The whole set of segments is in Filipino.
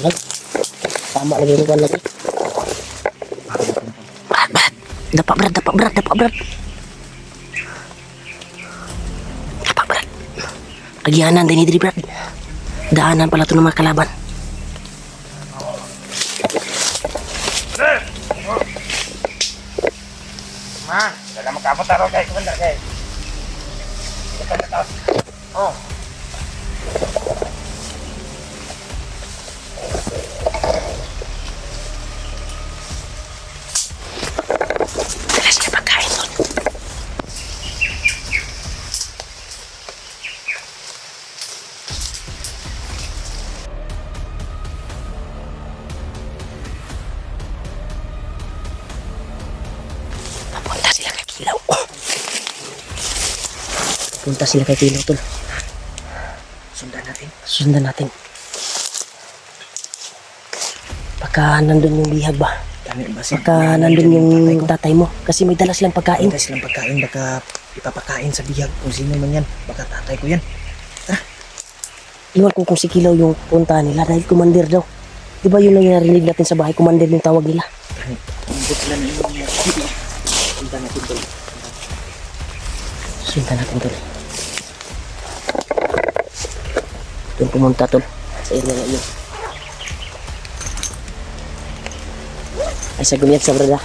Tama lagi yung lagi. Dapat berat. Agianan din diri Brad. Daanan pala to ng mga kalaban. Ma, wala magkamot taro guys, kumanda guys. Oh. Dala sila pagkain doon. Papunta sila kay Kilaw. Punta sila kay Kilaw tol. Sundan natin. Baka nandun yung bihag ba? Baka nandun yung tatay mo. Kasi may dala silang pagkain. Baka ipapakain sa bihag kung sino man yan. Baka tatay ko yan. Iwan ko kung si Kilaw yung punta nila dahil commander daw. Diba yun lang yung narinig natin sa bahay, commander yung tawag nila. Sundan natin tol. Doon pumunta tol. Sa area na yun. Ay sa gumiyat sa brada.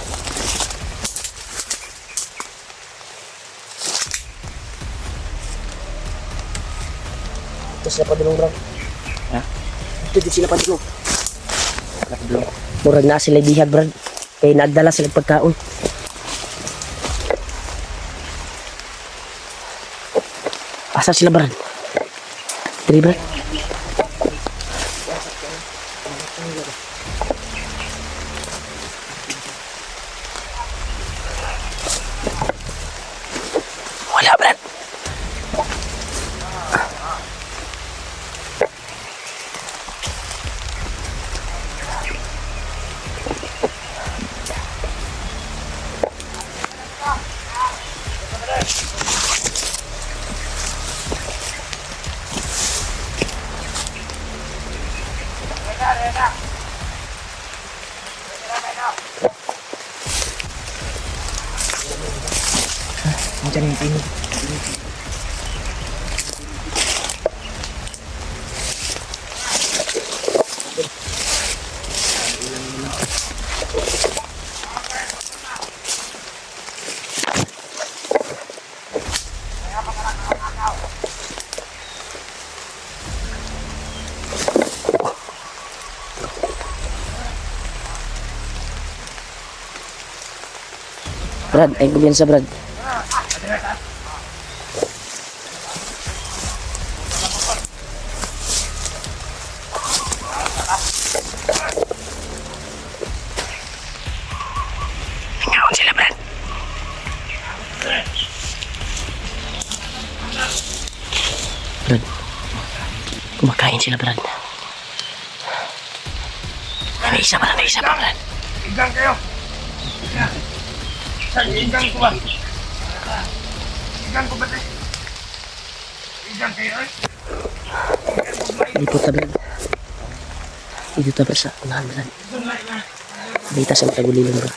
Ito sila padulong bro. Ha? Ito sila padulong. Murag na sila bihag brad. Kaya nagdala sila pagkaon. Asa sila brad? Diri brad? Wala brad. Nandiyan yung tinig. Brad, ay gubiyan sa Brad. Ngaon sila Brad. Brad, kumakain sila Brad. Naisa pa Brad. Igang kayo. Igang ko ba? Igang ko ba tayo? Igang kayo eh? Dito ta Brad. Dito ta sa unahan Brad. Dito sa tagulilong Brad.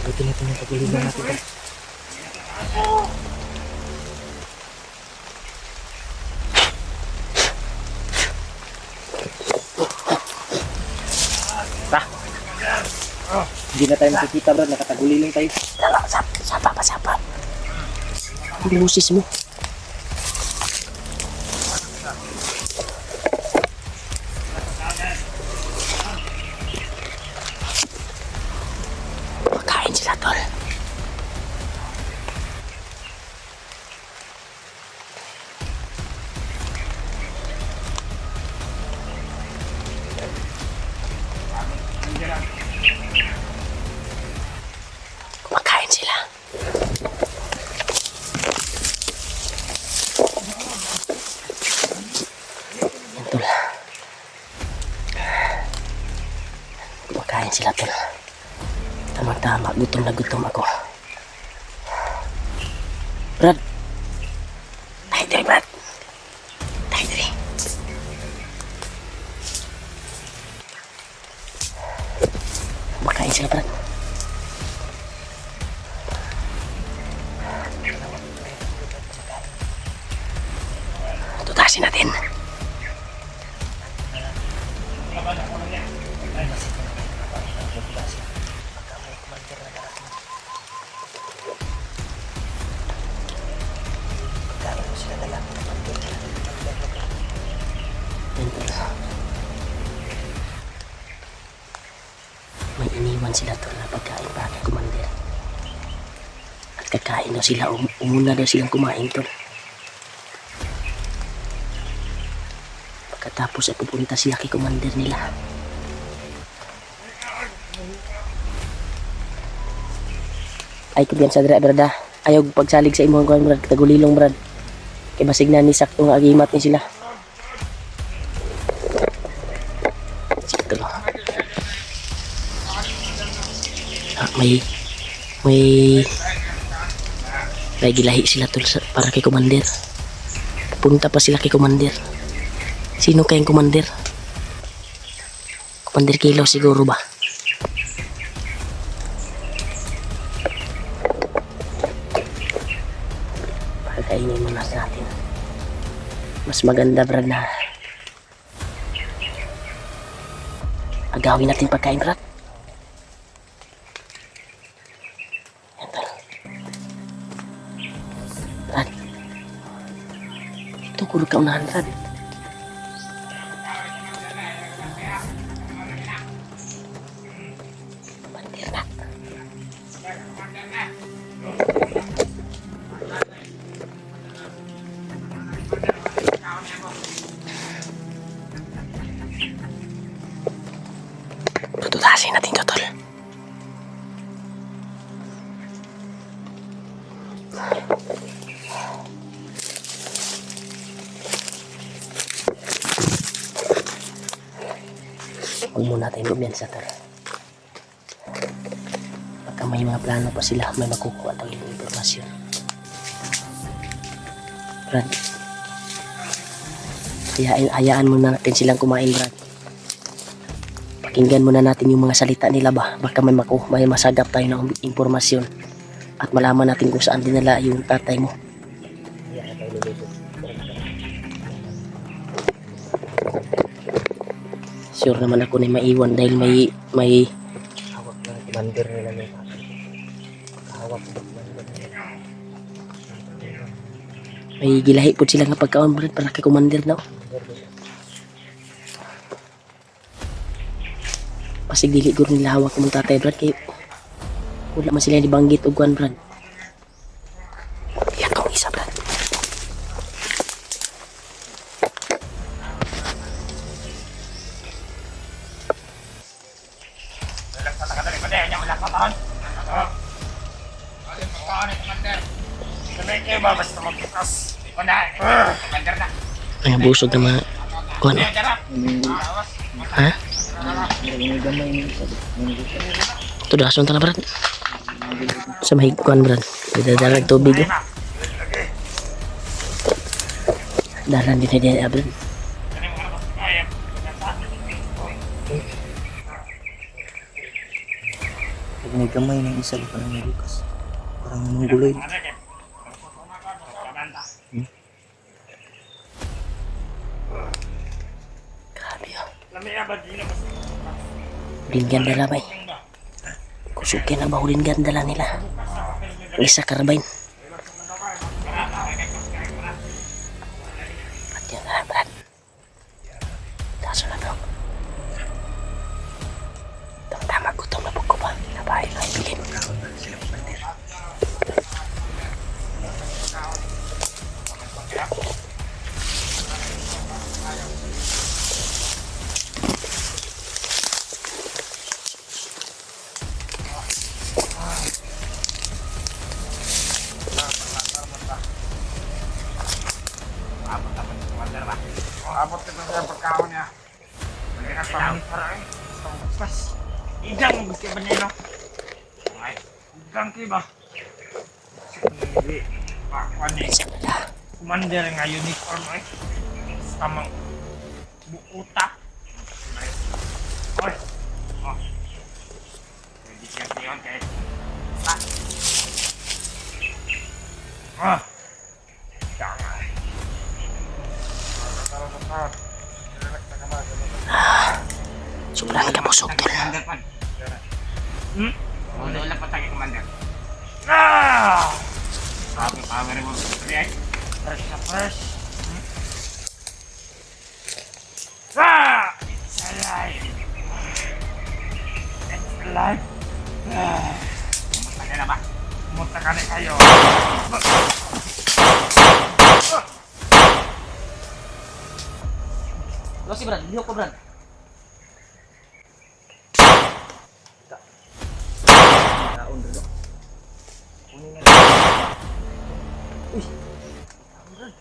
Dito natin yung pagulilong natin. Hindi na tayo makikita Brad, nakataguli lang tayo. Sapa. Ang busis mo. Makain sila tol. Kumakain sila. Tol. Kumakain sila tol. Tama-tama, gutom na gutom ako. Brad. Tayo diri Brad. Tayo diri. sila, Brad. Tutasin natin. May iniwan sila to na pagkain para kay Commander. At kakain daw sila, umuna daw silang kumain to. Pagkatapos ay pupunta sila kay Commander nila. Ay kumpiyansa dira, brad. Ayaw pagsalig sa imong kuan, brad, tagulilong, brad. Kay basig na ni sakto nga agimat ni sila. Sakto lang. May gilahi sila tol para kay Commander. Punta pa sila kay Commander. Sino kayang Commander? Commander Kilo siguro ba? Pagkainin muna sa atin. Mas maganda, brad, na agawin natin pagkain, brad. Brad, ito kulog ka unahan, brad. Bandir na. Tututasin natin to, tol. Huwag muna tayong kumpiyansa, tol. Pagka may mga plano pa sila, may makukuha tayong impormasyon. Brad, hayaan muna natin silang kumain, Brad. Pakinggan muna natin yung mga salita nila ba. Baka may masagap tayo ng impormasyon at malaman natin kung saan dinala yung tatay mo. Sure naman ako na maiwan dahil may hawak na Commander nila may hawak na Commander nila. May gilahi po sila nga pagkaon, Brad, para kay Commander daw. Pasig dili guro nila hawak mong tatay, Brad, kay wala man sila dibanggit og kuan, Brad. Yan kong isa, Brad. Ay, busog na mga kuan. Ha? Ito dason tala, Brad. Sa may kuan, Brad. Dadalag tubig. Dalan din na Brad. May gamay ng isa di pa ng Lucas. Parang mangguloy. Grabe yun. Hulin ganda lang, bay. Kusukin na ba hulin ganda lang nila? Isa karabine. Ba't yan na, Brad? Kaso na daw. Tama gutom na buko pa. Nabahay na ibilin. Abot ka na sa pagkaon niya. Malinas pa ang parang. Pas. Igang mo gusto ba niya, no? Ay, igang kiba. Hindi. Pakuan eh. Commander nga uniform eh. Tamang buuta. Oy. Oh. Ah, relax na ka ba? Sobrang kabusog tol. Commander pan. Hmm? Wala pa tayo commander. Ah! Sabi power mo. React. Fresh na fresh. Ah! It's alive. It's alive. Ah! Pumunta ka na ba? Pumunta ka na kayo. Lo si Brad, liho ko Brad. Kaon dulu. Kunin na. Uy. Brad.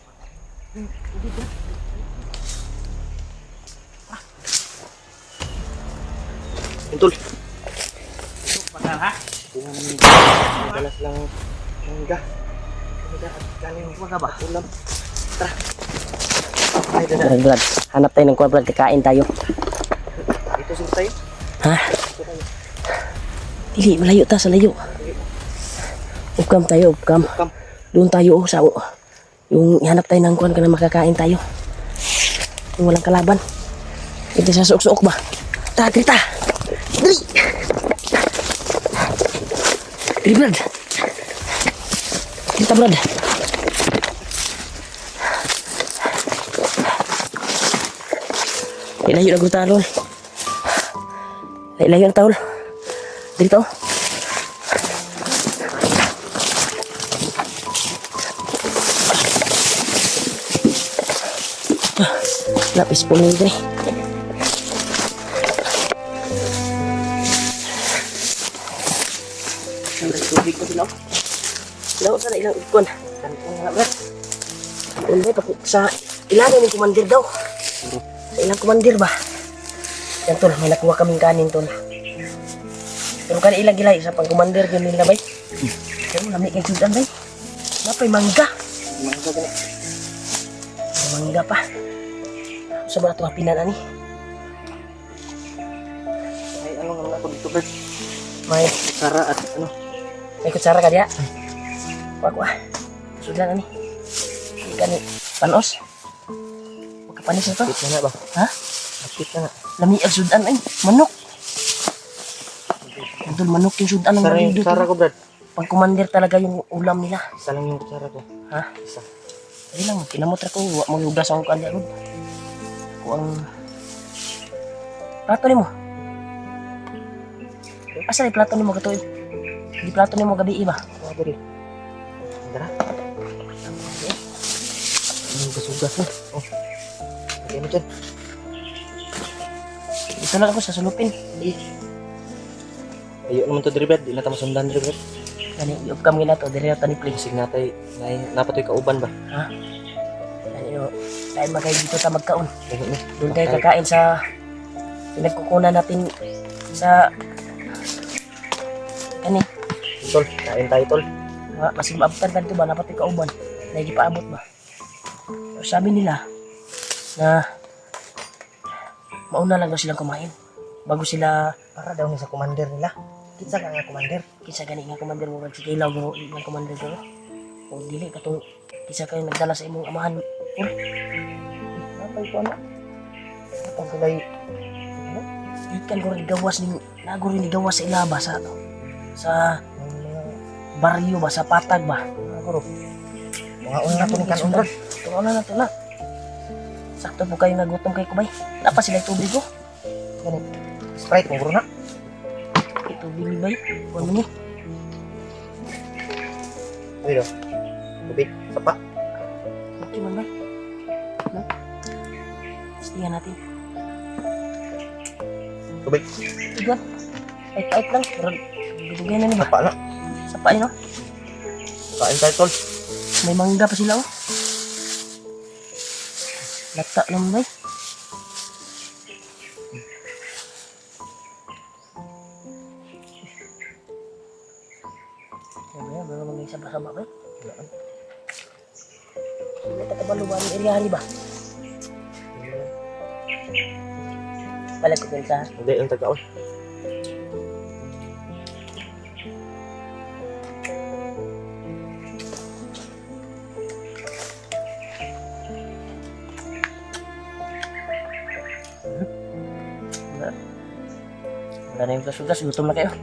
Uy, Brad. Entul. Pasal ha? Madalas lang mangga. Mangga at kanin ko ba? Ulam. Tara. Ay, Brad. Hanap tayo ng kuwan, Brad. Kakain tayo. Ito sila tayo? Ha? Dili, malayo ta sa layo. Upcam tayo, upcam. Doon tayo sa yung hanap tayo ng kuwan ka na makakain tayo. Yung walang kalaban. Ito sa suok-suok ba? Tara, Grita! Dali! Dali, Brad! Grita, Brad! Layo na guta, Lol. Layo na, Tol. Dito. Lapis po nito eh. Tubig ko sila. Sila sana ilang ikon. Sa ilalim ng commander daw. Sa ilang commander ba? Yan tol, may nakuha kaming kanin tol. Pero kan ilang gilay sa pang commander yun nila bay. Pero lamig yung sudan bay. Napay mangga. Mangga pa. Sa mga ito pinan ani. May ano nga ako dito Bert. May kutsara at ano. May kutsara ka diya. Wag. Sudan ani. Kani panos. Panis na to? Kapit na ba? Ha? Kapit na nga. Lami ang sudan ay. Manok. Idol, manok yung sudan ng malido. Kutsara ko, Brad. Pang commander talaga yung ulam nila. Isa lang yung kutsara ko. Ha? Isa. Hindi lang, kinamotra ko. Huwag mo yugas akong kanya, Rod. Kung plato ni mo. Asa yung plato ni mo katuig? Hindi plato ni mo gabi iba. Ano ba rin? Dara. Ano gas-ugas mo? Oh. Ano dyan? Ito lang ako sa sulupin. Ayo naman to Dribet, di na tamo sundan Dribet. Gani, iupkam gina to, dili na to ni Pling. Sig natay, napatoy kauban ba? Ha? Gani, tayo magay dito ta magkaon. Doon tayo kakain sa pinagkukunan natin sa gani. Tol, kain tayo tol. Masig maabutan ka dito ba, napatoy kauban. Lagi paabot ba? Sabi nila, na mauna lang daw silang kumain bago sila para daw ni sa commander nila. Kinsa ka nga commander? Kinsa gani nga commander mo si Kailaw nga commander ko. O dili katong kinsa kayo nagdala sa imong amahan. Napay ko na. Ang kulay. Ikan ko rin gawas ni nago rin gawas sa ilaba sa baryo ba sa patag ba. Nago. Mga una to ni kan unrod. Tungo na nato na. Sakto po kayo nagutom kay Kubay. Napa sila tubig ko. Ganit. Sprite mo na. Tubig ni Bay. Kuha mo ni. Uy do. Tubig. Sapa. Okay man Bay. No? Stiyan natin. Tubig. Tugan. Ait lang. Bibigyan na ni ba? Sapa na. Sapa no? Kain tayo tol. May mangga pa sila oh. Lata lang ba? Ano ba naman may sama-sama ba? May tatabaluan ng area ba? Balik ko pinta. Hindi, yung tagaon. Wala na yung gas-gas, gutom na kayo.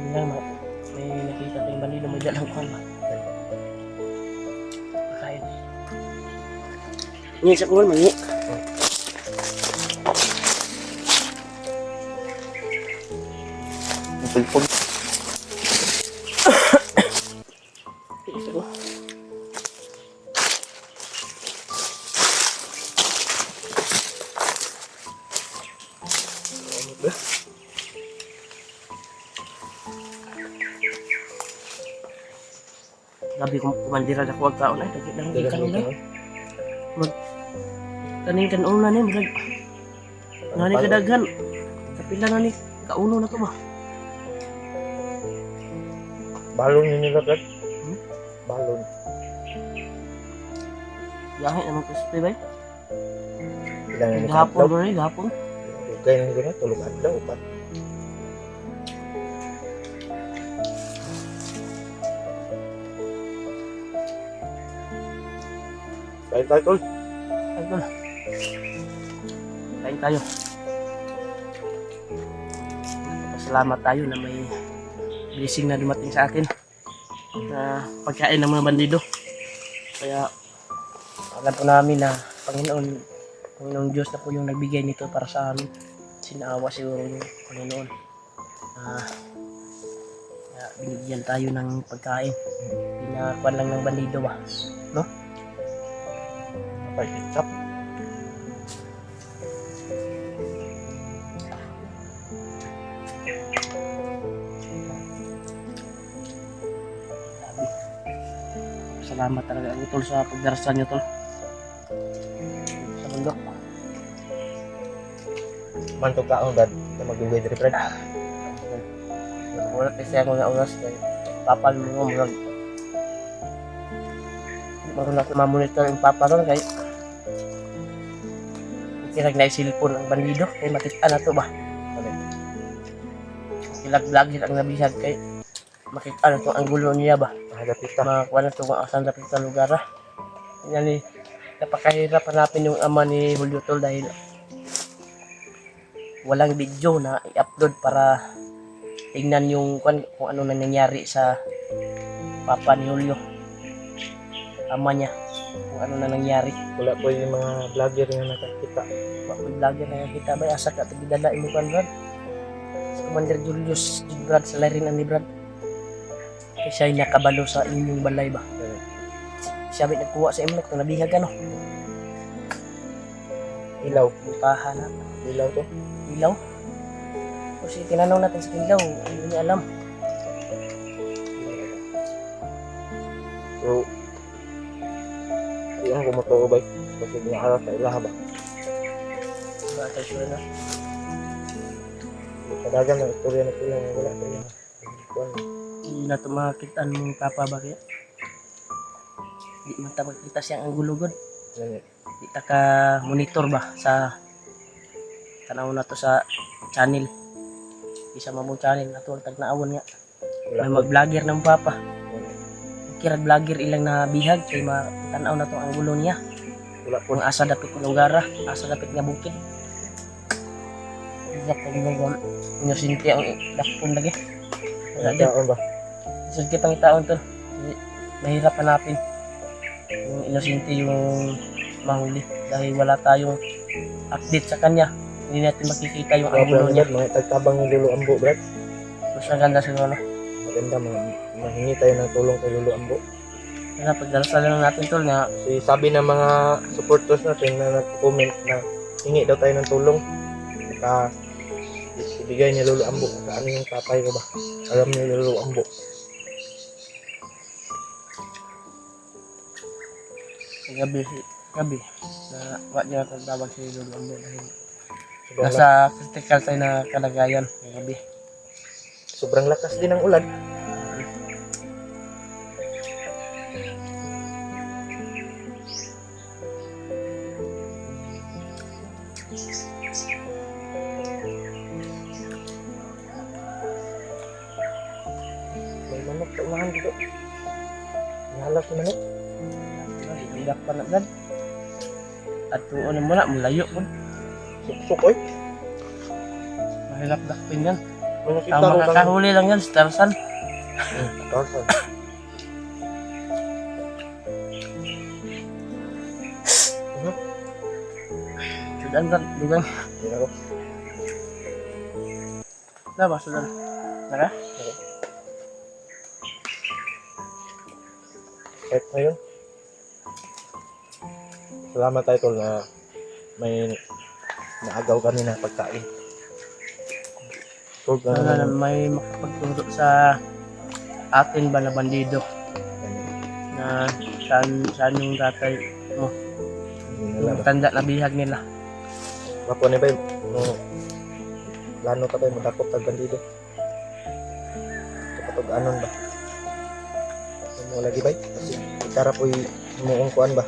Yun lang, may nakita tayong bandido, may dalang kuhan ba? Pakain. Ngi, sa kuhan, mangi. Pulpul. Isa ko. Gabi kong kumandira na kuwag kaon ay dagit lang ikan nila. Kaning kan una ni murag. Ngani kadaghan. Kapila na ni kauno na to ba? Balon ninyo agad. Balon. Yahe naman ko sa bay. Ilang yung Gahapon ba rin, gahapon. Dugay na gano'n, tulog adlaw, upat. Kain tayo, tol. Ayun. Kain tayo. Salamat tayo na may blessing na dumating sa atin na pagkain ng mga bandido. Kaya alam po namin na Panginoong Diyos na po yung nagbigay nito para sa amin. Sinaawa siguro yung Panginoon. Kaya binigyan tayo ng pagkain. Pinakuan lang ng bandido ba? No? Kapay ketchup. Salamat talaga ang tol sa pagdarasal nyo tol. Sa bundok. Mantog kaon, dad. Na mag-weather friend. Wala kasi ako nga oras kay papal mo murag. Marunong ako ma-monitor yung papa ron kay kinag na cellphone ang bandido kay makita na to ba. Kilag-vlog ang nabihag kay makita na to ang gulo niya ba. Mahagapit ka. Makakuha na ito kung asan dapat sa lugar ha. Yan ni napakahirap hanapin yung ama ni Julio tol dahil walang video na i-upload para tingnan yung kung ano na nangyari sa papa ni Julio, ama niya, kung ano na nangyari. Wala po yung mga vlogger nga nakakita. Bakit vlogger na kita ba asa ka tagidala imo kan Brad si Commander Julius Brad sa larin ani Brad kay siya nakabalo sa inyong balay ba. Siya ba nagkuha sa imlok to nabihag ano Ilaw. butahan na Ilaw to. ilaw. Kasi tinanaw natin sa ilaw, hindi niya alam. So, iyan ko matubay. Kasi niharap sa ilaha ba? Diba tayo sure na? Kadagan ng istorya na sila. Wala sa ilaha. Hindi na ito makitaan mong papa ba kaya? Hindi man ta makita siyang ang gulugod. Hindi ta ka monitor ba sa tanaw na to sa channel. Isa mamong channel na to tag naawon nga. May mag-vlogger ng papa. Kirag vlogger ilang na bihag kay matanaw na to ang gulo niya. Wala po. Kung asa dapit ng lugar, asa dapit nga bukid. Exact ang ginagawa. Inyo sinti ang lakpon lagi. Wala din. Kaon ba? Isod kitang taon to. Mahirap hanapin. Yung inosente yung mahuli. Dahil wala tayong update sa kanya. Hindi natin makikita yung angulo niya. Mga tagtabang ng Lolo Ambo, Brad. Mas maganda siguro. Maganda, mahingi tayo ng tulong kay Lolo Ambo. Kaya pagdarasal lang natin tol nga. Si sabi ng mga supporters natin na nag-comment na hingi daw tayo ng tulong. Saka ibigay ni Lolo Ambo. Saan yung tatay ko ba? Alam ni Lolo Ambo. Gabi na wak niya tawag si Lolo Ambo dahil Sobrang, nasa critical tayo na kalagayan gabi. sobrang lakas din ng ulan. May manok sa unahan dito. Nahalap si manok. Hindi pa na Brad. At kung ano mo na, malayo po. Suksok oy. Mahirap dakpin yan. May nakita Ang ko kang... makakahuli lang yan, si Tarzan. Tarzan. Sudan, Brad. Dugang. Yan ako. Diba, Sudan? Naka? Kahit ngayon. Salamat tayo tol na may naagaw kami na pagkain. Tol, Sana may makapagturo sa atin ba na bandido na saan yung tatay mo, yung tanda na bihag nila. Mapo ni bay, no, plano ta bay madakop tag bandido. Kapag anon ba? Mo lagi bay, kasi itara po'y muong kuan ba?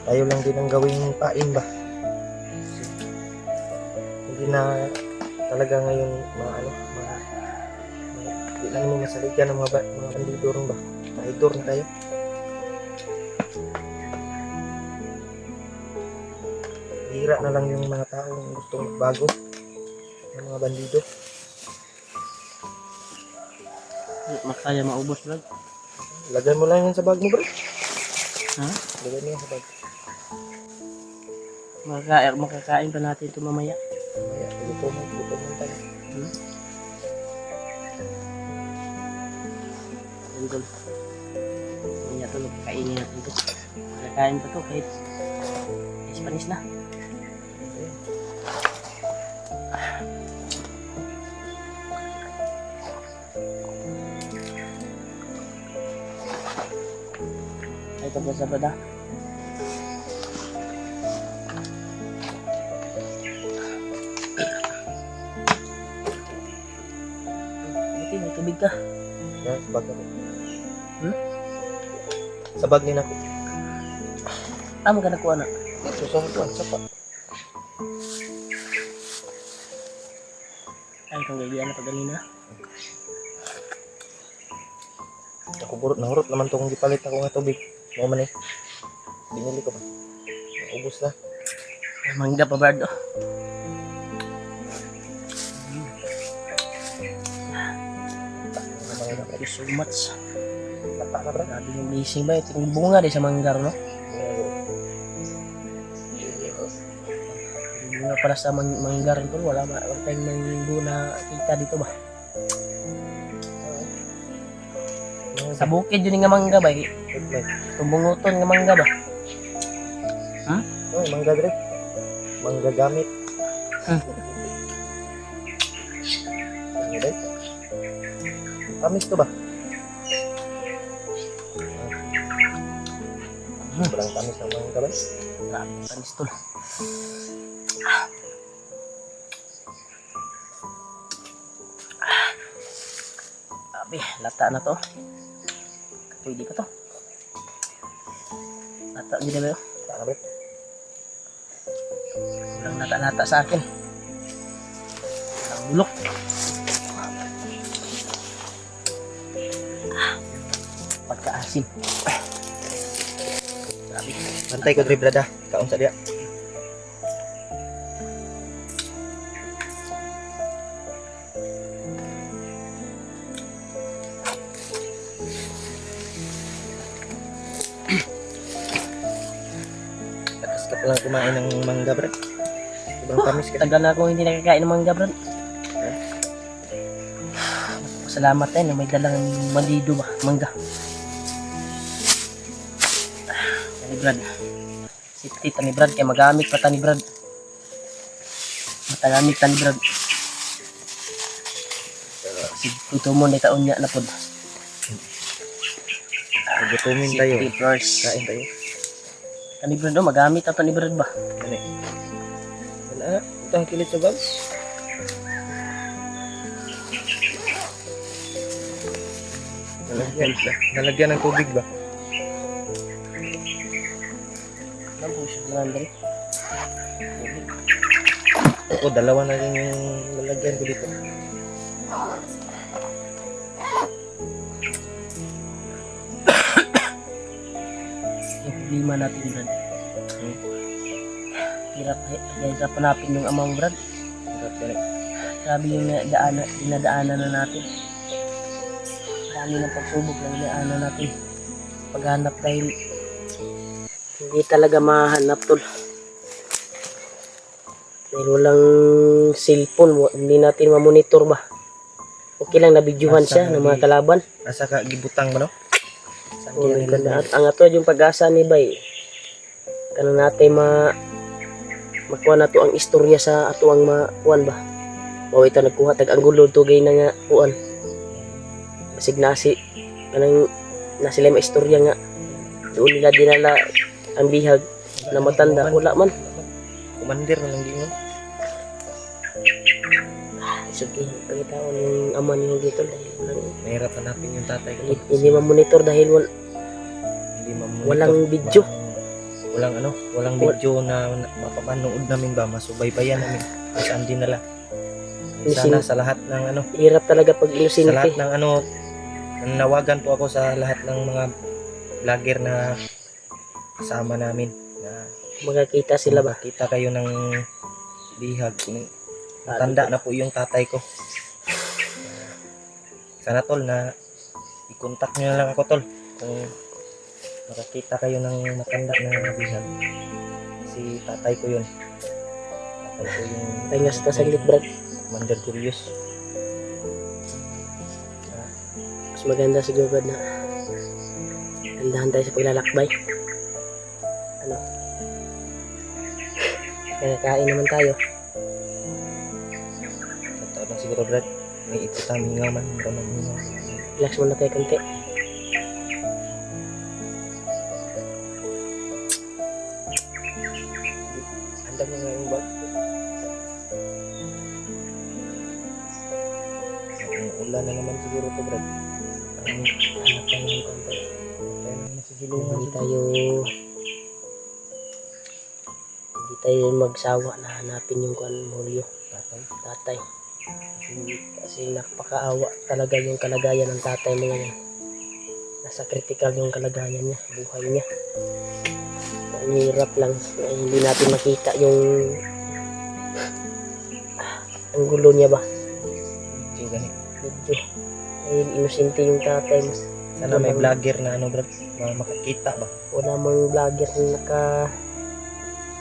Tayo lang din ang gawing pain ba? Hindi na talaga ngayon hindi lang mo masaligan ng mga bandido ron ba? Traidor na tayo. Hira na lang yung mga taong gustong magbago ng mga bandido. Makaya maubos, Brad. Lagay mo lang yan sa bag mo, bro. Ha? Lagay mo yan sa bag. Makakain pa natin ito mamaya. Kaya, luto mo tayo. Yan, tol. Mamaya ito, kainin natin ito. Makakain pa ito kahit Spanish na. Ito po sa bada. Buti may tubig ka. Yan, sa bag ako. Hmm? Sa bag nila ko. Amo ka nakuha na. Susong ko, sapa. Ay, itong gagawin na pagalina. Ako nahurot naman to kung gipalit ako nga tubig. Mo man eh. Binili ko ba? Ubus na. Mangga pa, Brad. Oh. Thank you so much. Lata na, bro. Grabe yung blessing ba? Ito yung bunga di sa manggar, no? Yung bunga para sa manggar ito. Wala tayong manggo na kita dito ba? Sa bukid yun nga mangga ba? Itong bunguton nga mangga ba? Ha? Oh, mangga dre. Mangga gamit. Ano ba? Tamis to ba? Sobrang tamis ng mangga ba? Grabe, tanis to. Grabe, lata na to. Pwede pa to. Lata nyo na ba? Taka ba? Walang lata-lata sa akin. Ang bulok. Pagkaasim. Grabe. Bantay ko dre brada. Kaon sa diya. Takas ka palang kumain ng mangga, bro. Sobrang tamis ka. Tagal na akong hindi nakakain ng mangga, bro. Salamat na may dalang mandido ba, mangga. Ni Brad. Si tita ni Brad, kaya magamit pa ta ni Brad. Matagamit ta ni Brad. Si tuto mo na taon niya na po. Gutumin tayo. First. Kain tayo. Kani Brad, oh, magamit ta ni Brad ba? Dali. Wala. Ito ang kilit sa bag. Nalagyan ng tubig ba? Ano po siya nandari? Oo, dalawa na rin yung lalagyan ko dito. Yung problema natin Brad. hirap hanapin yung ama mo, Brad. Hirap yan eh. Grabe yung dinadaanan na natin. Marami ng pagsubok na dinaanan natin. Paghanap dahil hindi talaga mahanap, tol. Dahil walang cellphone, hindi natin mamonitor ba. Okay lang nabidyohan siya ng mga kalaban. Asa ka gibutang ba no? Saan Oh, kaya nila at ang ato yung pag-asa ni Bay. Kanang natin makuha na to ang istorya sa ato ang makuan ba. O ito nagkuha tag anggulo to gay na nga kuan. Basig nasi kanang na sila may istorya nga. Doon nila dinala ang bihag na matanda wala man. Commander na lang gingon. Sige, pagkataon yung ama niyo dito dahil Mahirap hanapin yung tatay ko. hindi ma-monitor dahil Hindi mamonitor. walang video. Walang video na mapapanood namin ba, masubaybayan namin kung saan dinala. Sana sa lahat ng Hirap talaga pag sa inosente. lahat ng nanawagan po ako sa lahat ng mga vlogger na kasama namin na Magkakita sila ba? kita kayo ng bihag. Matanda na po yung tatay ko. Sana tol na i-contact nyo na lang ako tol kung makakita kayo ng matanda na bihag. Si tatay ko yun. Tatay ko yung Pahingas ta saglit, Brad. Commander Curious. Mas maganda siguro, Brad, na handahan tayo sa paglalakbay. Ano? Kaya naman tayo. Totoo lang siguro Brad. May ito mingaw man. Relax muna tayo konti. Handa mo nga yung bag. Ulan na naman siguro to Brad. Anak tayo ng konti. Tayo naman sa silungan. Hindi tayo magsawa na hanapin yung Mulyo. Tatay. Kasi napakaawa talaga yung kalagayan ng tatay mo ngayon. Nasa critical yung kalagayan niya, buhay niya. Ang hirap lang na hindi natin makita yung ang gulo niya ba. Yung ganit. Medyo dahil inosente yung tatay mo. Sana may vlogger na Brad. Makakita ba? Wala mang vlogger na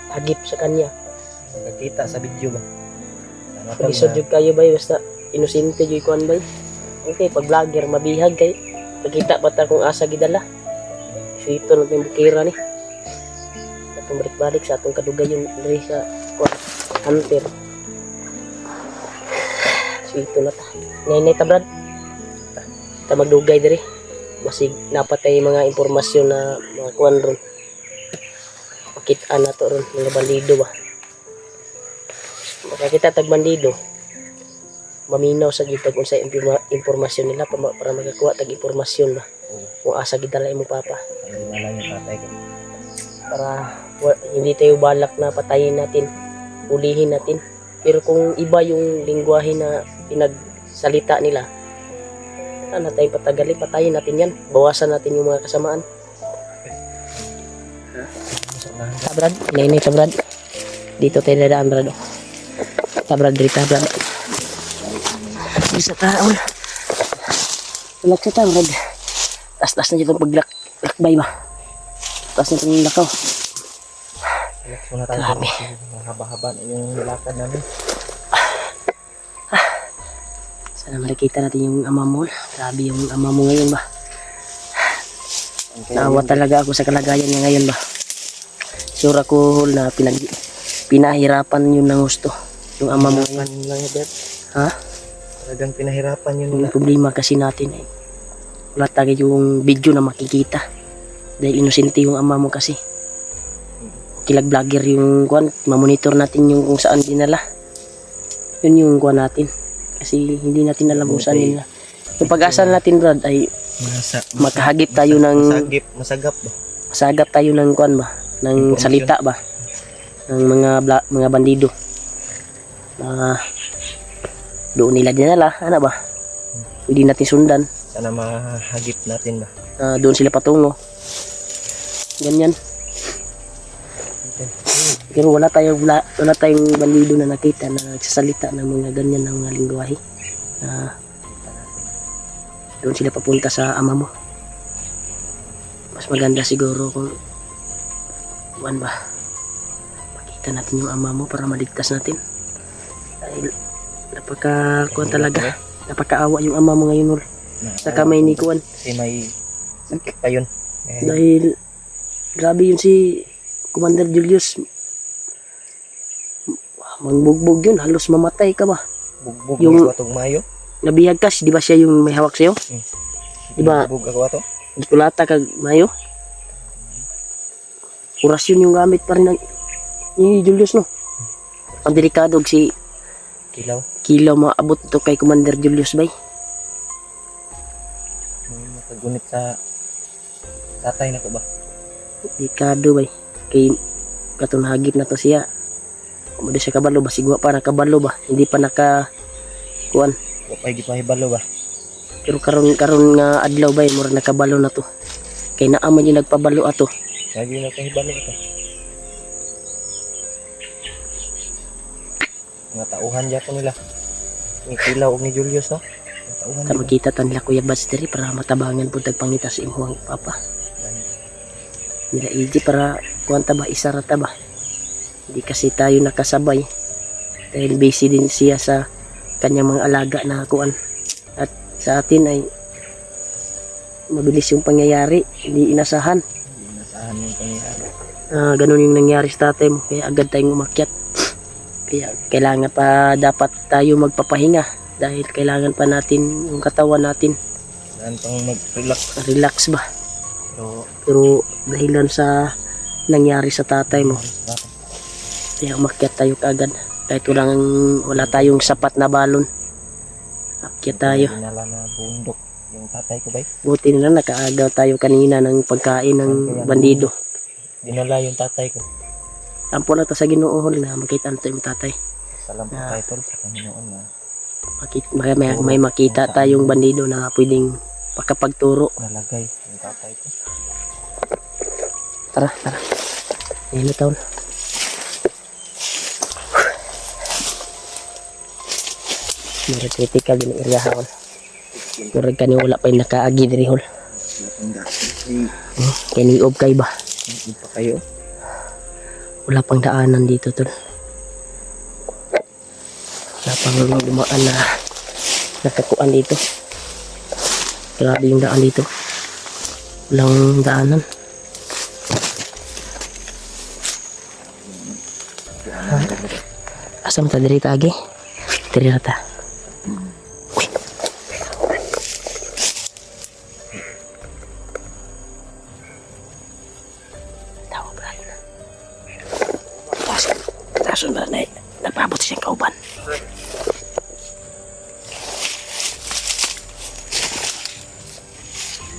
nakahagip sa kanya. Makakita sa video ba? Sana tol Pag-isod yung kayo ba, basta inosente yung kuhan ba. Okay, pag vlogger, mabihag kay pagkita pa ta kung asa gidala. Ito na yung bukira ni. Atong balik-balik sa atong kadugay yung diri sa hunter. Ito na ta. Ngayon ta, Brad. Ta magdugay diri. Basig napatay mga impormasyon na mga kuhan ron. Pakitaan na to ron, mga bandido ba. Makakita tag bandido. Maminaw sa gitag kung sa impormasyon nila para makakuha tag impormasyon ba. Kung asa gidala imong papa. Hindi na lang yung tatay ko. Para hindi tayo balak na patayin natin, ulihin natin. Pero kung iba yung lingwahe na pinagsalita nila, sana tayo patagalin, patayin natin yan. Bawasan natin yung mga kasamaan. Ta, Brad, inay sa Brad. Dito tayo dadaan, Brad. Ta, Brad, dito, Brad. Bisa taon. Tulak sa ta, Brad. Tas-tas na dito paglakbay ba. Tas na itong lakaw. Relax muna tayo. Grabe. Mahaba-haba na yung lakad namin. Sana makikita natin yung ama mo. Grabe yung ama mo ngayon ba. Naawa talaga ako sa kalagayan niya ngayon ba. Sure ako na pinahirapan yun ng gusto. Yung ama mo ngayon. Pinahirapan lang yan, Ha? Talagang pinahirapan yun Yung nila. problema kasi natin eh. Wala tayo yung video na makikita. Dahil inosente yung ama mo kasi. Kilag vlogger yung kuan, mamonitor natin yung kung saan dinala. Yun yung kuan natin. Kasi hindi natin alam kung saan dinala. Yung pag-asa natin, Brad, ay makahagip tayo ng Masagap ba? masagap tayo ng kuan ba, ng Impormasyon. salita ba ng mga bandido. Doon nila dinala, ano ba? Pwede natin sundan. Sana mahagip natin ba? Doon sila patungo. Ganyan. natin. Pero wala tayong bandido na nakita na nagsasalita ng mga ganyan ng mga lingwahe. Doon sila papunta sa ama mo. Mas maganda siguro kung makita natin yung ama mo para maligtas natin. Dahil napakakuan talaga. Napakaawa yung ama mo ngayon, Hol. Sa kamay ni Kuan. Kasi may sakit pa yun. Dahil grabe yun si Commander Julius. Mangbugbog yun, halos mamatay ka ba? Bugbog Yung- ako atong Mayo. Nabihag ka, di ba siya yung may hawak sa'yo? Diba? Bugbog ako ato. Kulata kag Mayo. Orasyon yung gamit pa rin ni Julius, no? Ang delikado si Kilaw. Kilaw maabot to kay Commander Julius bay. May makagunit sa tatay na ko ba? Delikado bay. Kay katong hagip na to siya. Kumada siya kabalo ba? Sigwa pa nakabalo ba? Hindi pa naka kuan. Wapay gipahibalo ba? Pero karon nga adlaw bay mura nakabalo na to. Kay naa man yung nagpabalo ato. Lagi na kahibalo ito. Mga tauhan dyan ko nila. Ni Kilaw o ni Julius, no? Mga tauhan Ta dyan. makita tan nila Kuya Bads diri para matabangan pud tagpangita sa imong papa. Nila easy para kuanta ba isarata ba. Hindi kasi tayo nakasabay. Dahil busy din siya sa kanyang mga alaga na kuan. At sa atin ay mabilis yung pangyayari, hindi inasahan. Hindi nasahan yung pangyayari. Ganun yung nangyari sa tatay mo, kaya agad tayong umakyat. Kaya kailangan pa dapat tayo magpapahinga dahil kailangan pa natin yung katawan natin Saan pang mag-relax. relax ba. Pero, Pero dahilan sa nangyari sa tatay mo, bakit? kaya umakyat tayo kaagad. Kahit wala tayong sapat na balon, akyat tayo. Dinala na bundok yung tatay ko ba? Buti nila nakaagaw tayo kanina ng pagkain ng bandido. Dinala yung tatay ko. Ampo na to sa Ginoo Hol na makita nato yung tatay. Salamat tayo tol sa Panginoon na May makita tayong bandido na pwedeng pakapagturo. nalagay yung tatay ko. Tara. Ayun na taon. Mura critical din ang area Hol. Mura kani wala pa yung nakaagi diri Hol. Kaya niob kay ba? Hindi pa kayo. Wala pang daanan dito tol. Wala pang dumaan na nakakuan dito. Grabe yung daan dito. Walang daanan. Asam ta diri tagi? Diri na ta. Uy. Tawa brad. Taso na napabot siyang kauban.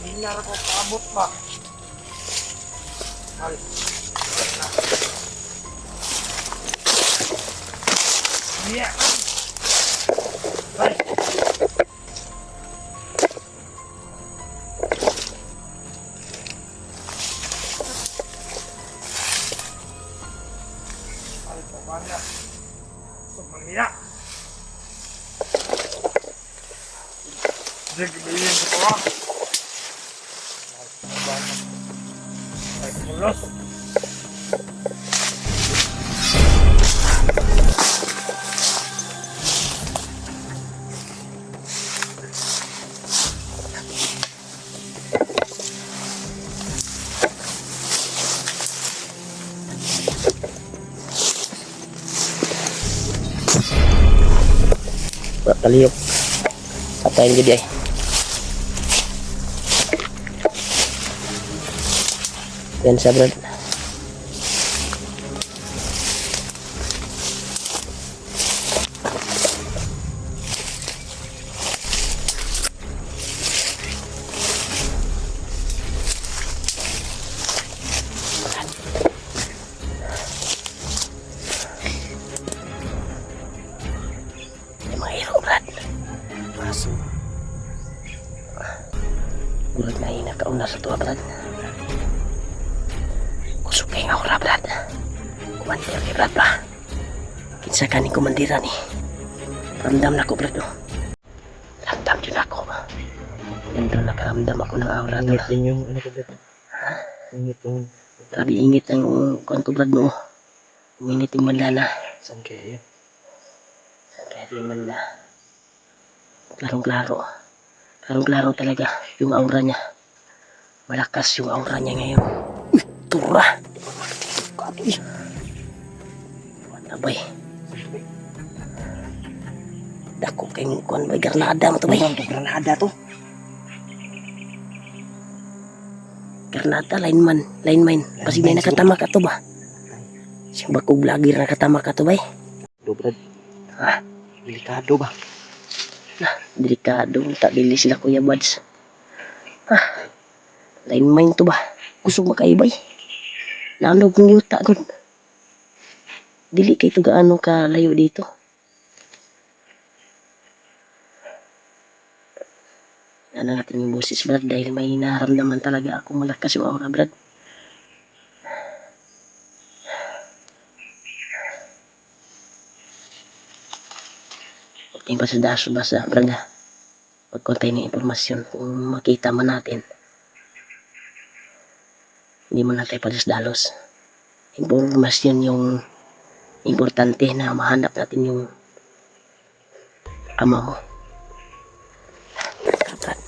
Hindi na ako paabot ba? Ay. Yeah. Ay. Ay, pabanda. Sumangya. Sige, bilhin ko pa. Ay, mulos. Kaliyok. Patayin jadi ay. Yan sa brad. Yung mga hero brad. Mas. Murag na hina ka una sa tuwa brad. Kusok kay nga ora brad. Kumandir ni Brad ba? Kinsa ka ni kumandira ni? Ramdam na ko, Brad. Ramdam din ako. Yan doon nakaramdam ako ng aura. Ingit din yung ano ko dito. Ingit yung... Grabe ingit ang kuwan ko, Brad mo. Uminit yung mandala. Saan kaya yun? Kaya di man na. Klarong-klaro. Klarong-klaro talaga yung aura niya. Malakas yung aura niya ngayon. Uy, tura! Katoy. Wala bay. Dako kayong kuwan bay. Granada mo to bay. Granada to. Granada, lineman. Pasig may nakatama ka to ba? Siyang bakog vlogger nakatama ka to bay. Do, Brad. Ha? Delikado ba? Delikado. Tak dili sila Kuya Buds. Lineman to ba? Gusto makaibay. Lanog ng yuta ko. Dili kay ito gaano ka layo dito. Ano natin yung boses, Brad, dahil may naramdaman talaga ako malakas yung aura, Brad. Huwag pa sa daso basa, Brad, ha? Pagkontay ng impormasyon kung makita man natin. Hindi mo natin palis-dalos. Impormasyon yung importante na mahanap natin yung ama mo. Brad.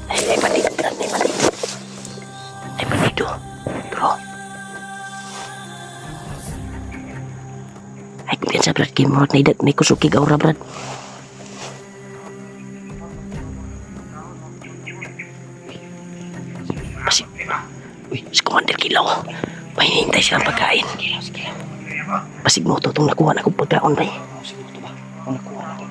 Ay, panito, Brad, ay panito. Ay, panito. Bro. Ay, kumpiyansa, Brad, kay Murag na ikusukig aura, Brad. Pasig. Uy, si Commander Kilaw. May hinihintay silang pagkain. Pasig mo to, itong nakuha na akong pagkaon, bay. Siguro to ba? Kung nakuha na to.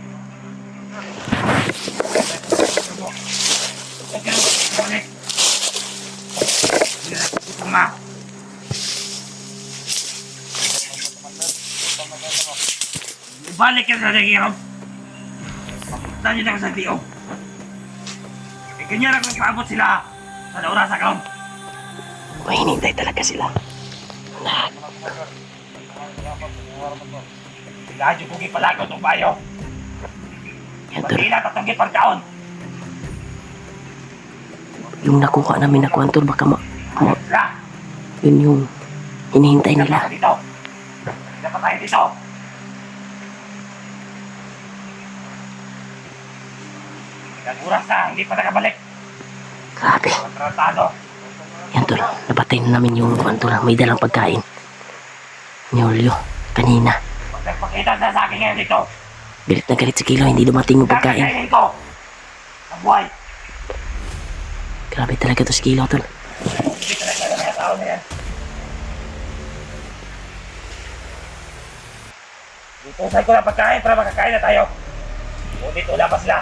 Balik ka sa dagiro. Papunta nyo na sa tiyo. E ganyan ako nagpaabot sila sa daura sa kaon. May hinihintay talaga sila. Sila dyan kong ipalago itong bayo. Yan, tol. Pagkila tatong ipagkaon. Yung nakuha namin na kwantor, baka Sila. yun yung hinihintay nila. Dito. Dapat tayo dito. Ilang oras na, hindi pa nakabalik. Grabe. Kontratado. Yan, tol. Napatay na namin yung kwantor. May dalang pagkain. Ni Julio. Kanina. Huwag nagpakita na sa akin ngayon dito. Galit na galit si Kilo. Hindi dumating yung pagkain. Kakainin ko. Ang buhay. Grabe talaga to si Kilo, tol. Hindi talaga ng mga tao na yan. Dito saan ko ng pagkain para makakain na tayo. O dito wala pa sila.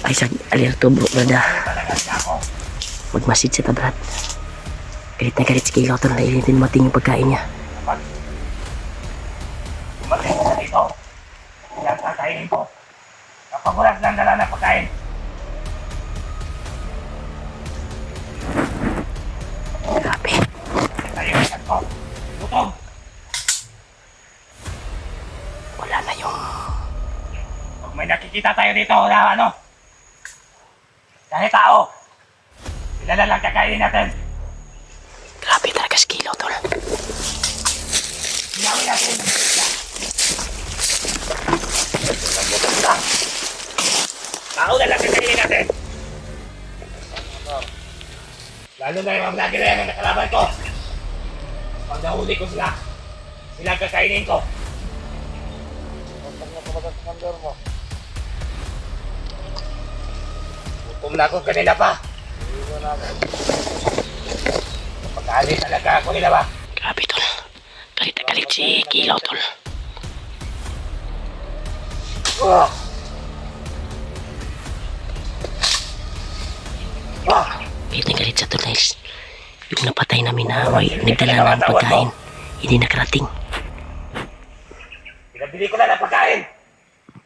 Ay, sa alerto, bro, brada. Talaga siya ako. Magmasid sa tabrat. Galit na galit si Kilo, tol. Hindi dumating yung pagkain niya. Kapag dumating ka dito, yan kakainin ko. Kapag wala silang dala na pagkain, Grabe. tayo ikan ko. Gutom. Wala na yung... Pag may nakikita tayo dito na ano, kahit tao, sila na lang kakainin natin. Grabe talaga si Kilo, tol. Hinawin natin. Gutom lang. Tao na lang kakainin natin. Lalo na yung mga vlogger na yan ang nakalaban ko. Pag nahuli ko sila, sila ang kakainin ko. Gutom na ako kanina pa. Pagkali talaga ako nila ba? Grabe, tol. Galit na galit si Kilo, tol. Kahit na galit sa tunnels, yung napatay namin na may nagdala ng pagkain, hindi nakarating. Pinabili ko na ng pagkain.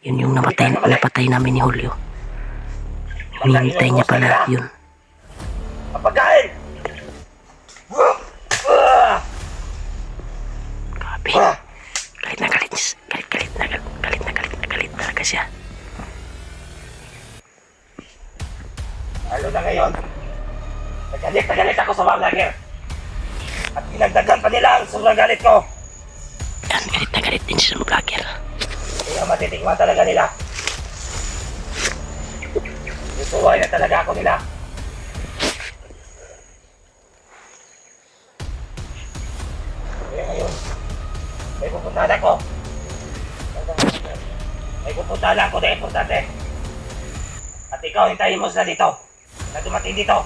Yun yung napatay namin ni Julio. Hinihintay niya pala yun. Ang pagkain! Grabe. Galit na galit. Galit talaga siya. Lalo na ngayon, nagalit ako sa mga vlogger. At pinagdagan pa nila ang sobrang galit ko. Yan, galit na galit din siya sa vlogger. Kaya matitikman talaga nila. Tutuloy na talaga ako nila. Kaya ngayon, may pupuntahan ako. May pupuntahan ako na importante. At ikaw, hintayin mo sila dito. Na dumating dito.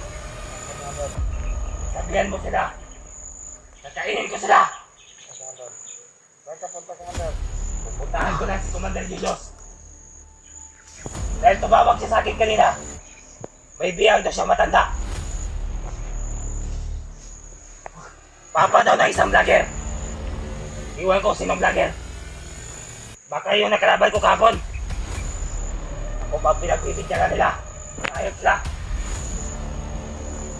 Sabihan mo sila. Nakainin ko sila. Pupuntahan ko na si Commander Julius. Dahil tumawag siya sa akin kanina. May biyang daw siya matanda. Papa daw ng isang vlogger. Iwan ko sinong vlogger. Baka yung nakalaban ko kahapon. Ako ba pinagbibigyan nila? Ayos sila.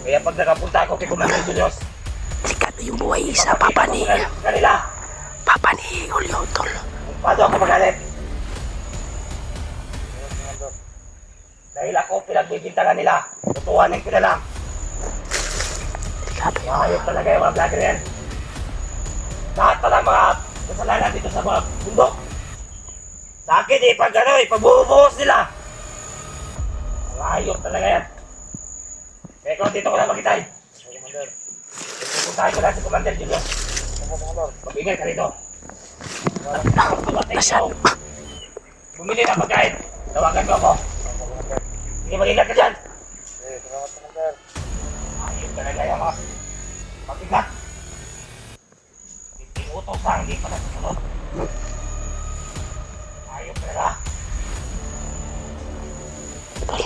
Kaya pag nakapunta ako kay Commander Julius, Sikat na yung buhay sa papa ni Julio, tol. paano ako magalit? Dahil ako pinagbibintangan nila, tutuhanin ko na lang. Grabe. Ayos talaga yung mga vlogger yan. Lahat pala mga kasalanan dito sa mga bundok. Sa akin ipagbubuhos nila. Ayos talaga yan. Kaya ikaw dito ko lang makitay. Pupuntahan ko lang si Commander Julius. Mag-ingay ka rito. Nasaan? Bumili ng pagkain. Tawagan mo ako. Sige, mag-ingat ka dyan. Ayos talaga yung mga mabigat. Utos na hindi pa nasusunod. Ayos talaga. Tol,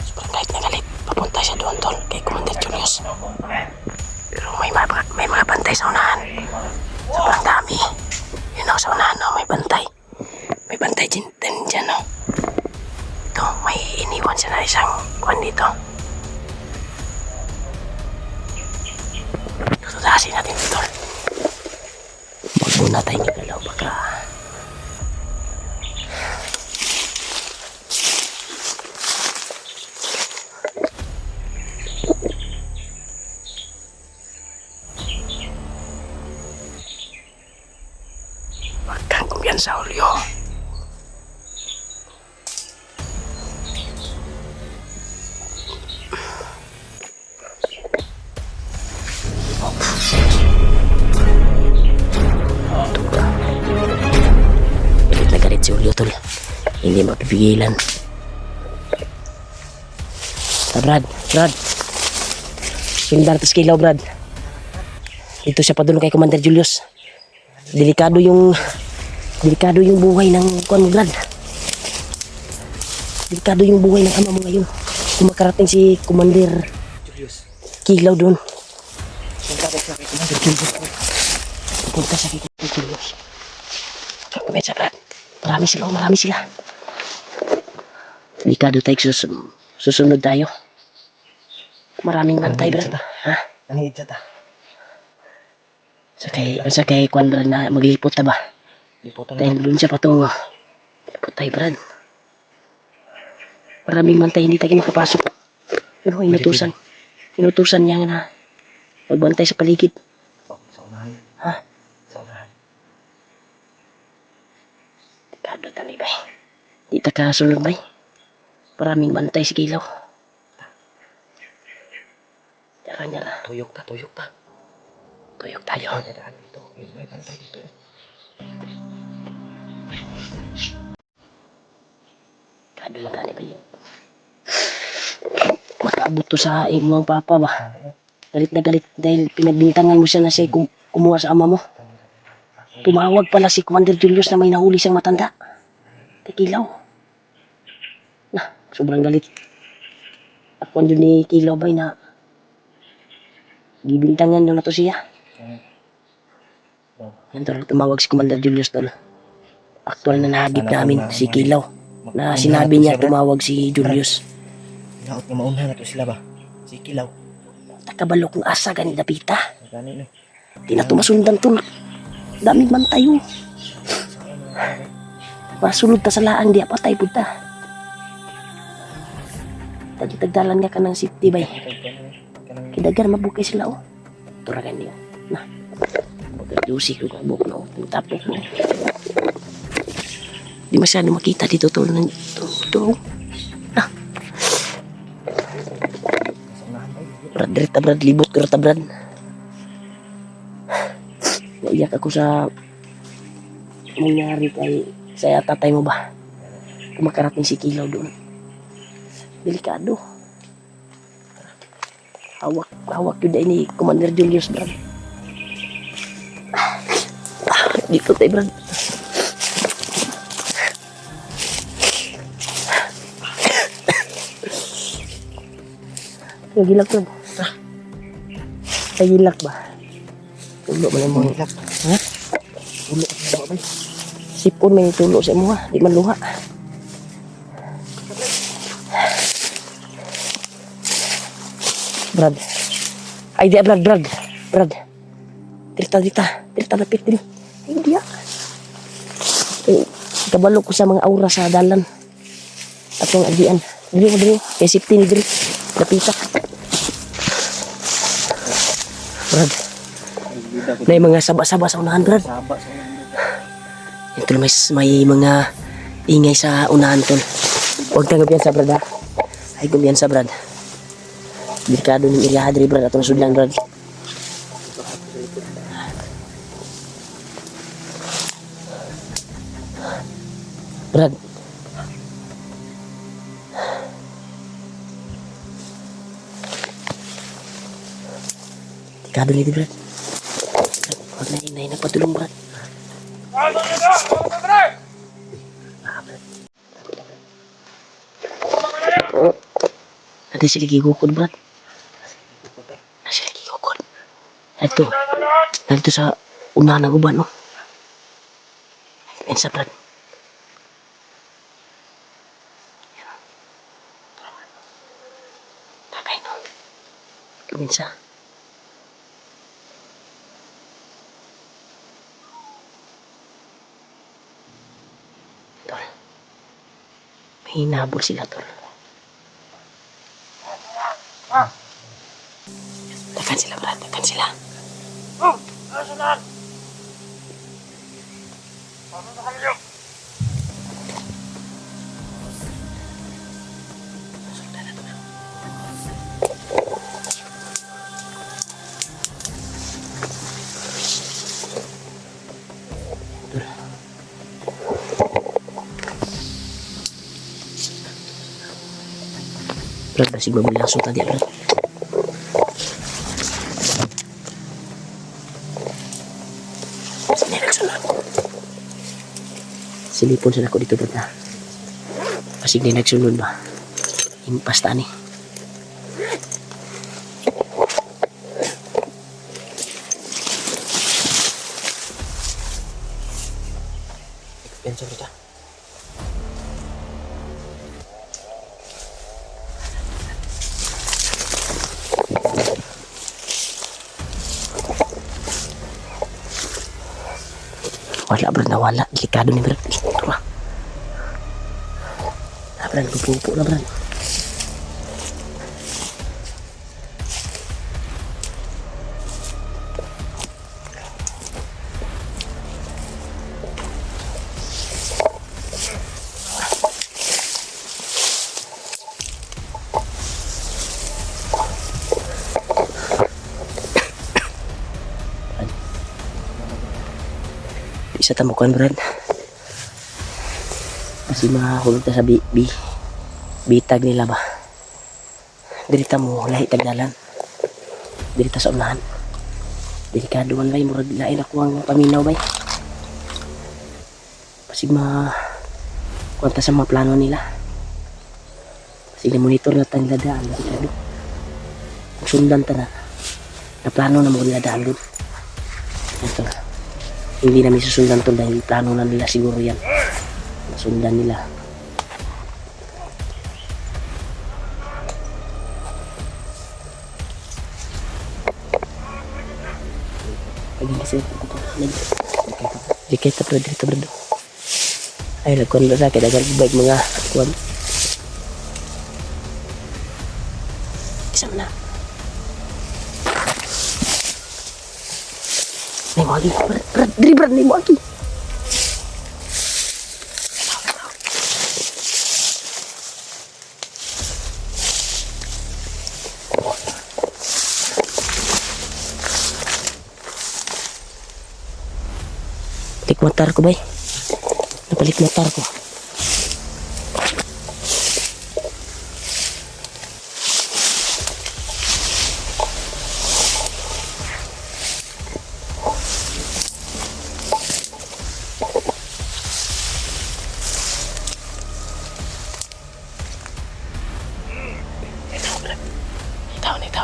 sobrang galit na galit. Papunta siya doon, tol, kay Commander Julius. Pero may mga bantay sa unahan. Sobrang dami. Yun ako sa unahan, no? May bantay. May bantay din dyan, no? Ito, may iniwan siya na isang kwan dito. Tututasin natin ito, tol. Huwag muna tayong igalaw, baka... Huwag kang kumpiyansa, Julio. Galit na galit si Julio, tol. Hindi mapipigilan. Brad. Sundar tos kilaw, Brad. Dito siya padulong kay Commander Julius. Delikado yung buhay ng kuan mo, Brad. Delikado yung buhay ng ama mo ngayon. Kung makarating si Commander Julius. Kilaw doon. Punta tayo sa kay Commander Julius. Punta siya kay Commander Julius. Kumesa, Brad. Marami sila. Delikado tayo susunod tayo. Maraming bantay, Brad. Ha? Nanghihid siya ta. Sa kay kuan, Brad, na maglipot ta ba? Liputan Dahil doon siya patungo. Lipot tayo, Brad. Maraming bantay, hindi tayo makapasok. Pero inutusan niya na magbantay sa paligid. sa unahan. Ha? Sa unahan. Delikado tali ba? Di ta kasunod ba? Maraming bantay sa kilaw. Nyara. Tuyok ta. Tuyok tayo. Dadaan dito. May bantay dito. Kadul tali ba yun? Matabot to sa imong papa ba? Galit na galit dahil pinagbintangan mo siya na siya kumuha sa ama mo. Tumawag pala si Commander Julius na may nahuli siyang matanda. Kay Kilaw. Nah, sobrang galit. Ako andun ni Kilaw bay na gibintangan daw na to siya. Yan tol, tumawag si Commander Julius tol. Aktual na nahagip Sana namin tol, si na- Kilaw. Na sinabi niya tumawag si Julius. Laot nga mauna na to sila ba? Si Kilaw. Takabalo kung asa gani dapita. Gani no. Di na tumasundan tol. Daming man tayo. Masulod ta sa laang di patay pud ta. Tagdalan nga ka ng safety bay. Kidagar mabukay sila oh. Turagan niyo. Nah. Magdusi ko ng buhok na oh. Tapok mo. Di masyado makita dito tol. Ito oh. Ah. Brad, dirita Brad, libot ko rata Brad. Naiyak ako sa nangyari kay sa tatay mo ba? Kumakarating si Kilaw doon. Delikado. Hawak yun dahil ni Commander Julius, Brad. Dito tayo, Brad. Nagilak, Brad. Nagilak ba? Tulo ba na mo? Hilak. Ha? Ulo ka ba? Sipon may tulo sa imo ha. Di man luha. Brad. Ay di Brad. Brad. Tirta napit din. Ay di kabalo ko sa mga aura sa dalan. Atong agian. Diri. Kay safety ni diri. Napita. Brad. May mga saba-saba sa unahan, Brad. Saba sa ulo. Ito may mga ingay sa unahan, tol. Huwag kang gabiyan sa Brad, ha? Ay, gabiyan sa Brad. Delikado ng iriyaha diri, Brad. Atong sudlan, Brad. Brad. Delikado nito, Brad. Huwag na inay nagpatulong, Brad. Ano nyo na? Ano na? Nanti sila gigukod, Brad. Nasa sila gigukod. Nandito sa unahan ng uban, no? Yan sa Brad. Takay, no? Kuminsa. Tol. May hinabol sila, Tol. Takan sila, Brad. Takan sila. Oh! Ano na? Ano na kami nyo? Brad, basig mabulasong tadi, Brad. Sini nagsunod. Silipon sila ko dito, Brad, ha? Basig na nagsunod ba? Impas ta ni. Pensa kita. Wala, Brad, nawala. Delikado ni Brad. Ito ba? Brad, pupupo na, Brad. Isa tamukan, Brad. Kasi mahulog ta sa bitag nila ba. Dirita mo lahi tagdalan. Dirita sa unahan. Delikado man bay, murag lain ako ang paminaw bay. Pasig Kunta sa mga plano nila. Sige, monitor na tayo nila daan. Kung sundan ta na, na plano na mo nila daan doon. Ito. Hindi namin susundan to dahil plano na nila siguro yan. Sundan nila. Lagi kasi dikit bro, dito bro. Ay, lagkuhan ba sa akin, agar baik mga kuhan. Isa na. Nih mo lagi, brad, diri brad, nih mo lagi. Balik motor ko, bay. Nabalik motor ko. Ito.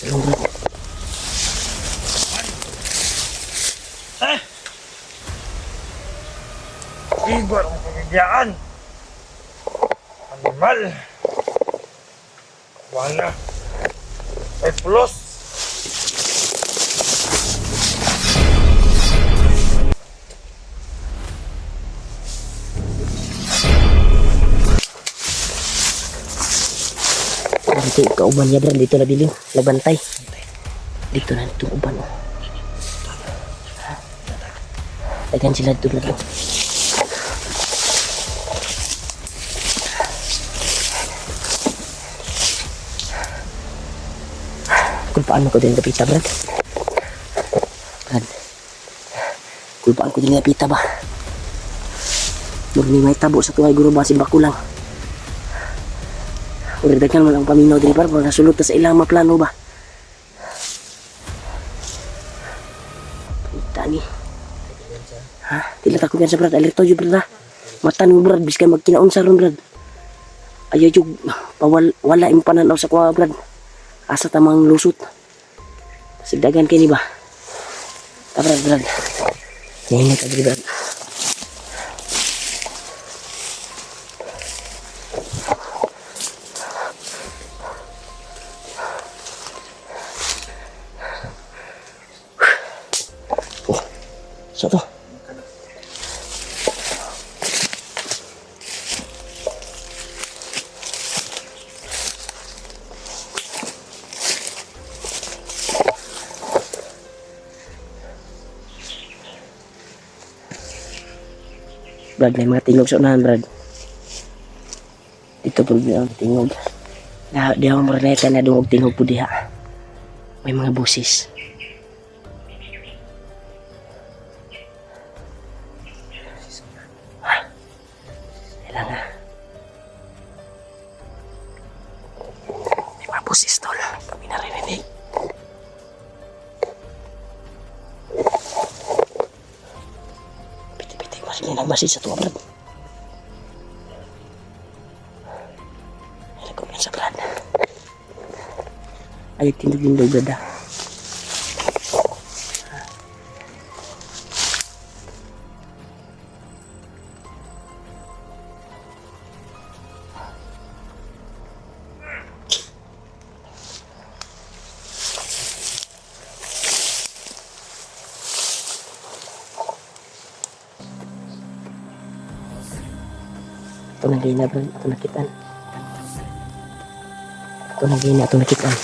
Tulong bro. Iba ang pamilyaan. Animal. Wala. Ay pulos. Dito kauban niya bro, dito na bilin, nagbantay. Dito na dito uban oh. Dagan sila dito bro. Kulpaan ko din kapita brad. Brad. Kulpaan ko din kapita ba. Murni may tabo sa tuway guro ba si bakulang. Uridagkan mo lang paminaw din par para nasulot sa ilang maplano ba. Tani. Ha? Tila ta kumpiyansa brad, alerto jud brad. Matan mo brad biskay magkinaunsa ron brad. Ayaw jud wala imong pananaw sa kuha brad. Asa tamang lusot. Sigdagan kini ba? Ta brad. Ngayon ka brad. So to. Brad, may mga tingog sa unahan, Brad. Dito po ang tingog. Di ako marineta na dungog tingog po diha. May mga busis. Kailangan. May mga busis, tol. Kami narinig. Piti-piti, mas may nagbasis sa tuwa, Brad. Ay, kumpiyansa, Brad. Ayok tindog-tindog, Brad, ah. Ito na gina, bro. Ito nakitaan. Ito na gina. Ito nakitaan.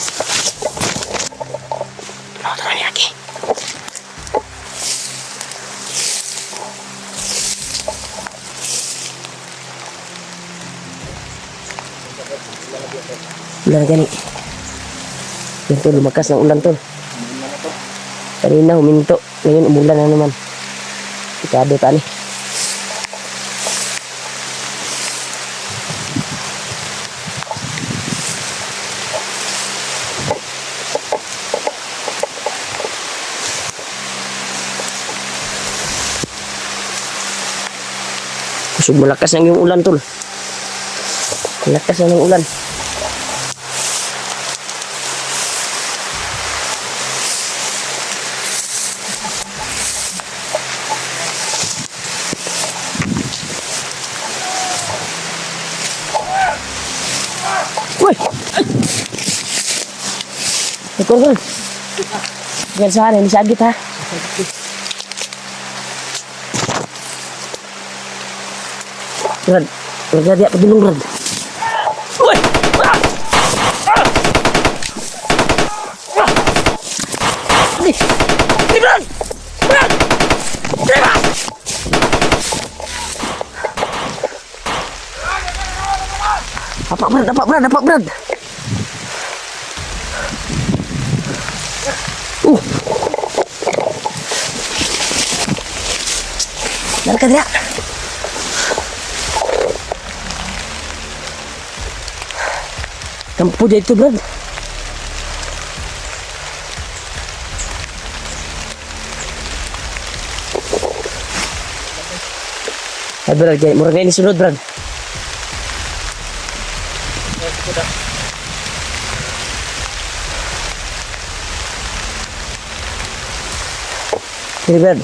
Ito na niyaki. Ulan gani. Yan to, lumakas ng ulan to. Kanina huminto. Ngayon umulan na naman. Ikado ta ni. So, malakas na yung ulan, tol. Malakas na yung ulan. Uy! Ay! Ikor. Jangan sana, ini sakit ha. Brad, dia pedulung Brad. Uy! Ini Brad! Brad! Brad! Apa Brad? Narka dia. Tempuh dia itu, Brad. Brad, murah ini sunut, Brad. Ini, Brad.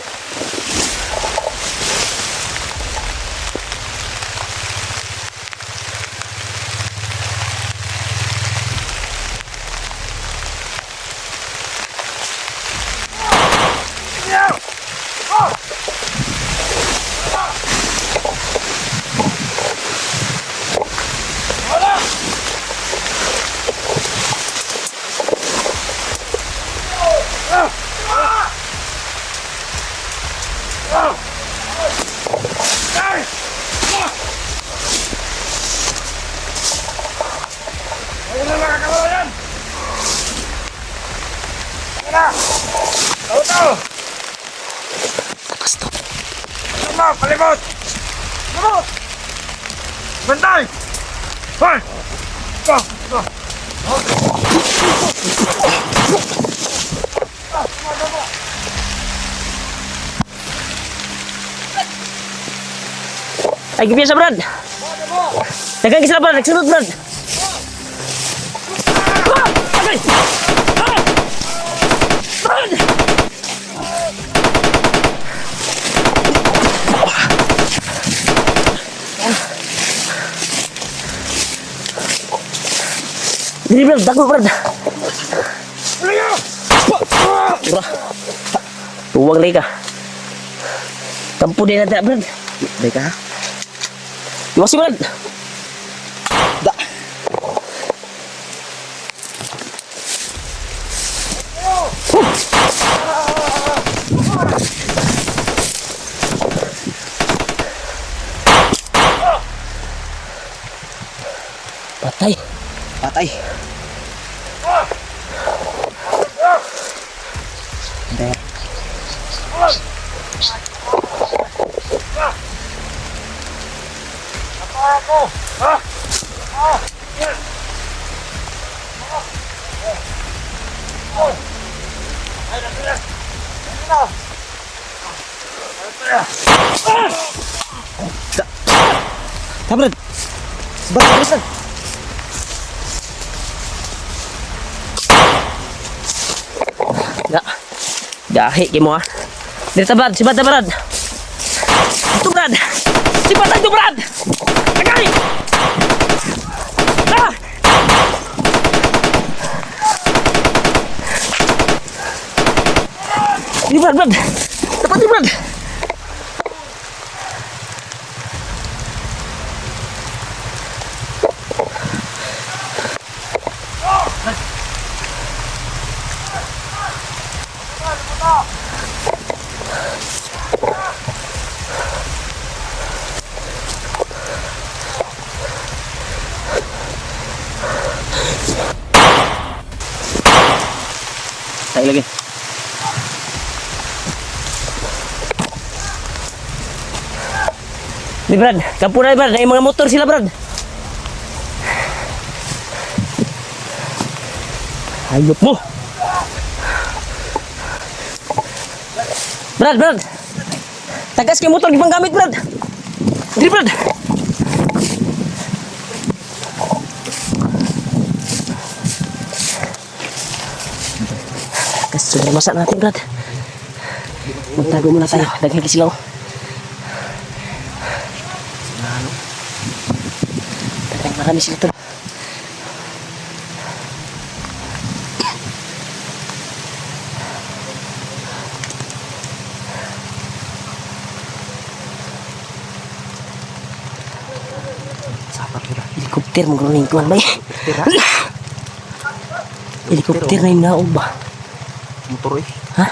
Palibot! Palibot! Bantay! Hoy! Go! Go! Ay, biasa, Brad. Dagang kisah, Brad. Nagsunod, Brad. Brad! Ini Brad, takut Brad. Tuwag lagi ka. Tempuh dia nanti Brad. Baik ha? Iwas si Brad. Da. Patay. Patay. Hindi. Ako! Ha? Brad. Sebentar, Brad. Ya. Jahe kayak mo ha. Dito Brad, sibat Brad. Itu Brad. Sibat itu Brad. Tagay. Ah. Ini Brad. Tepat ini Brad. Tayo lagi. Di Brad, kampung na Brad, may mga motor sila Brad. Hayop mo. Brad. Tagas kay motor gibang gamit Brad. Dili, Brad. Kasi sudah masak natin, Brad. Magtago muna tayo. Daghan kisilaw. Daghan marami sila to. Sapat mo na. Helikopter mo gawin ko ba? Helikopter na yung naog ba? Motor eh. Ha?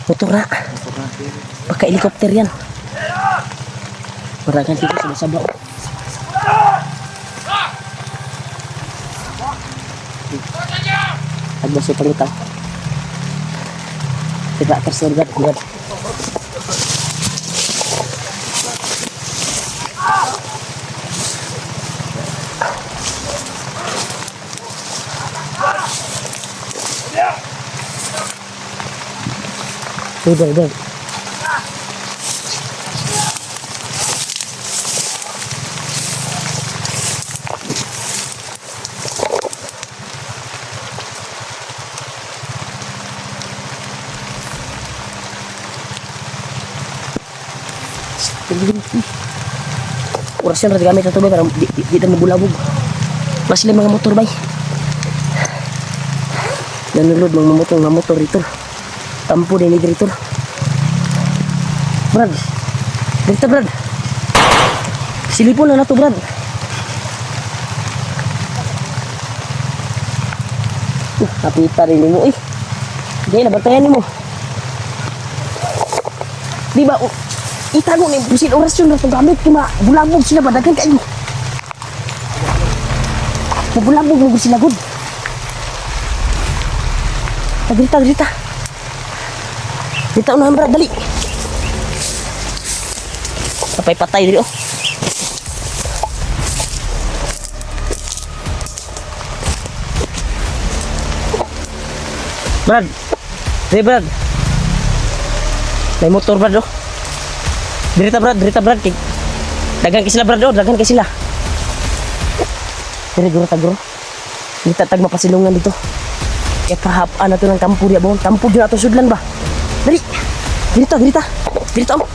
Motor na. Motor na. Baka helikopter yan. Marangan dito sa sabaw. Agos yung pangitaw. Tidak tersergat, Brad. Udah. Orasyon na gamit na ito ba para di na mabulabog. Mas sila mga motor bay. Nanulod mga motor dito. Tampo din dito. Brad. Dito, Brad. Silipon na to, Brad. Kapita rin mo eh. Hindi, nabantayan mo. Di ba, itago ni busin orasyon na itong gamit kaya bulabog sila ba? Dagan kayo. Mabulabog mo sila, good. Grita. Grita unahan, Brad, dali. Patay diri, oh. Brad. Diri, Brad. May motor, Brad, oh. Dirita, Brad. Dagan kay sila, Brad, oh. Dagan kay sila. Diri, guro. Kita tag mapasilungan dito. Kaya kahapaan na ito ng kampo diya, bon. Kampo diya ito sudlan ba? Dali. Dirita, oh.